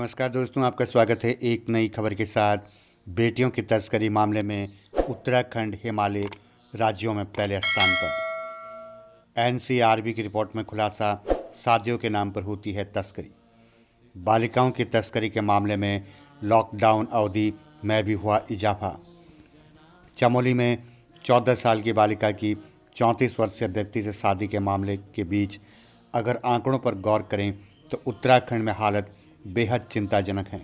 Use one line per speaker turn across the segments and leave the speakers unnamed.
नमस्कार दोस्तों, आपका स्वागत है एक नई खबर के साथ। बेटियों की तस्करी मामले में उत्तराखंड हिमालय राज्यों में पहले स्थान पर। एनसीआरबी की रिपोर्ट में खुलासा, शादियों के नाम पर होती है तस्करी। बालिकाओं की तस्करी के मामले में लॉकडाउन अवधि में भी हुआ इजाफा। चमोली में 14 साल की बालिका की 34 वर्षीय व्यक्ति से शादी के मामले के बीच अगर आंकड़ों पर गौर करें तो उत्तराखंड में हालत बेहद चिंताजनक है।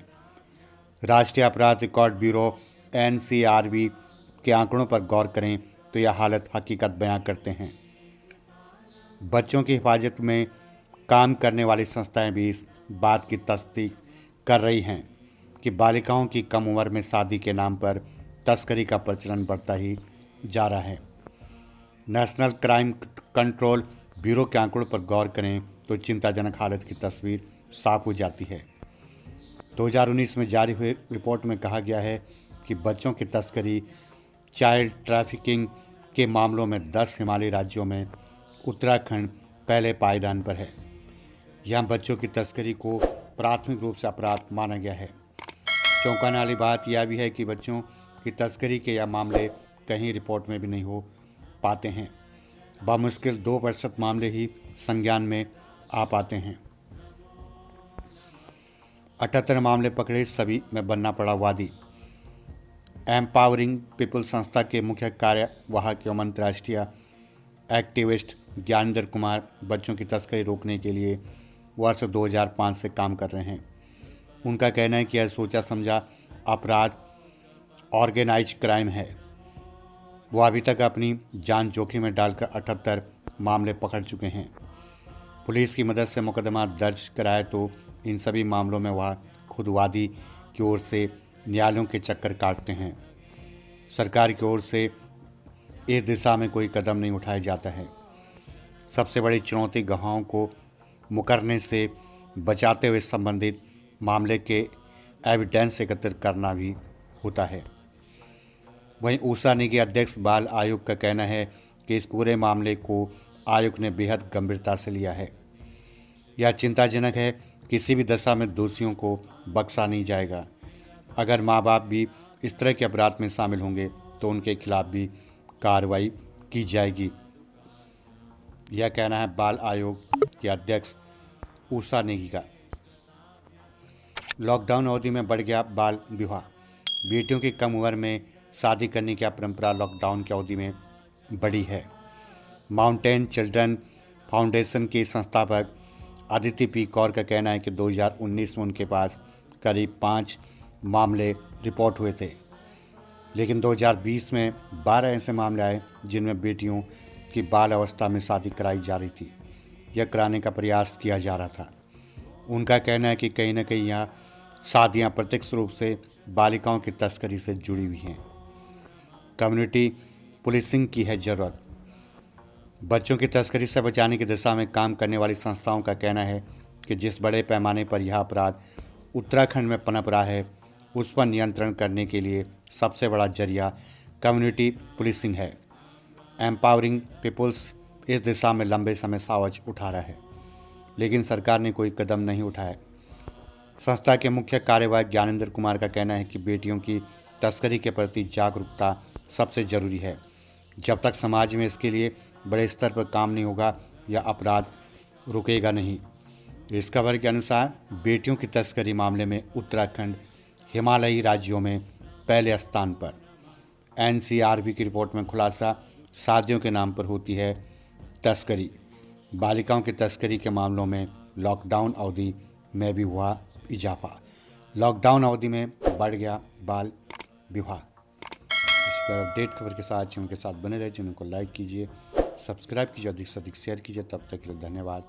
राष्ट्रीय अपराध रिकॉर्ड ब्यूरो एनसीआरबी के आंकड़ों पर गौर करें तो यह हालत हकीकत बयां करते हैं। बच्चों की हिफाजत में काम करने वाली संस्थाएं भी इस बात की तस्दीक कर रही हैं कि बालिकाओं की कम उम्र में शादी के नाम पर तस्करी का प्रचलन बढ़ता ही जा रहा है। नेशनल क्राइम कंट्रोल ब्यूरो के आंकड़ों पर गौर करें तो चिंताजनक हालत की तस्वीर साफ हो जाती है। 2019 में जारी हुई रिपोर्ट में कहा गया है कि बच्चों की तस्करी, चाइल्ड ट्रैफिकिंग के मामलों में 10 हिमालयी राज्यों में उत्तराखंड पहले पायदान पर है। यहाँ बच्चों की तस्करी को प्राथमिक रूप से अपराध माना गया है। चौंकाने वाली बात यह भी है कि बच्चों की तस्करी के यह मामले कहीं रिपोर्ट में भी नहीं हो पाते हैं। बमुश्किल 2% मामले ही संज्ञान में आ पाते हैं। 78 मामले पकड़े, सभी में बनना पड़ा वादी। एम्पावरिंग पीपल संस्था के मुख्य कार्यवाहक एवं अंतर्राष्ट्रीय एक्टिविस्ट ज्ञानेंद्र कुमार बच्चों की तस्करी रोकने के लिए वर्ष 2005 से काम कर रहे हैं। उनका कहना है कि यह सोचा समझा अपराध ऑर्गेनाइज क्राइम है। वो अभी तक अपनी जान जोखिम में डालकर 78 मामले पकड़ चुके हैं। पुलिस की मदद से मुकदमा दर्ज कराए तो इन सभी मामलों में वह खुद वादी की ओर से न्यायालयों के चक्कर काटते हैं। सरकार की ओर से इस दिशा में कोई कदम नहीं उठाया जाता है। सबसे बड़ी चुनौती गवाहों को मुकरने से बचाते हुए संबंधित मामले के एविडेंस एकत्रित करना भी होता है। वहीं ऊषा निगि अध्यक्ष बाल आयोग का कहना है कि इस पूरे मामले को आयोग ने बेहद गंभीरता से लिया है। यह चिंताजनक है, किसी भी दशा में दोषियों को बख्शा नहीं जाएगा। अगर माँ बाप भी इस तरह के अपराध में शामिल होंगे तो उनके खिलाफ भी कार्रवाई की जाएगी। यह कहना है बाल आयोग के अध्यक्ष ऊषा नेगी का। लॉकडाउन अवधि में बढ़ गया बाल विवाह। बेटियों की कम उम्र में शादी करने की परंपरा लॉकडाउन की अवधि में बढ़ी है। माउंटेन चिल्ड्रन फाउंडेशन के संस्थापक अदिति पी कौर का कहना है कि 2019 में उनके पास करीब 5 मामले रिपोर्ट हुए थे, लेकिन 2020 में 12 ऐसे मामले आए जिनमें बेटियों की बाल अवस्था में शादी कराई जा रही थी या कराने का प्रयास किया जा रहा था। उनका कहना है कि कहीं न कहीं यहाँ शादियाँ प्रत्यक्ष रूप से बालिकाओं की तस्करी से जुड़ी हुई हैं। कम्युनिटी पुलिसिंग की है ज़रूरत। बच्चों की तस्करी से बचाने की दिशा में काम करने वाली संस्थाओं का कहना है कि जिस बड़े पैमाने पर यह अपराध उत्तराखंड में पनप रहा है, उस पर नियंत्रण करने के लिए सबसे बड़ा जरिया कम्युनिटी पुलिसिंग है। एम्पावरिंग पीपल्स इस दिशा में लंबे समय से आवाज़ उठा रहा है, लेकिन सरकार ने कोई कदम नहीं उठाया। संस्था के मुख्य कार्यवाहक ज्ञानेंद्र कुमार का कहना है कि बेटियों की तस्करी के प्रति जागरूकता सबसे ज़रूरी है। जब तक समाज में इसके लिए बड़े स्तर पर काम नहीं होगा, यह अपराध रुकेगा नहीं। इस खबर के अनुसार बेटियों की तस्करी मामले में उत्तराखंड हिमालयी राज्यों में पहले स्थान पर। एनसीआरबी की रिपोर्ट में खुलासा, शादियों के नाम पर होती है तस्करी। बालिकाओं की तस्करी के मामलों में लॉकडाउन अवधि में भी हुआ इजाफा। लॉकडाउन अवधि में बढ़ गया बाल विवाह। इस पर अपडेट खबर के साथ चैनल के साथ बने रहे। चैनल को लाइक कीजिए, सब्सक्राइब कीजिए, अधिक से अधिक शेयर कीजिए। तब तक के लिए धन्यवाद।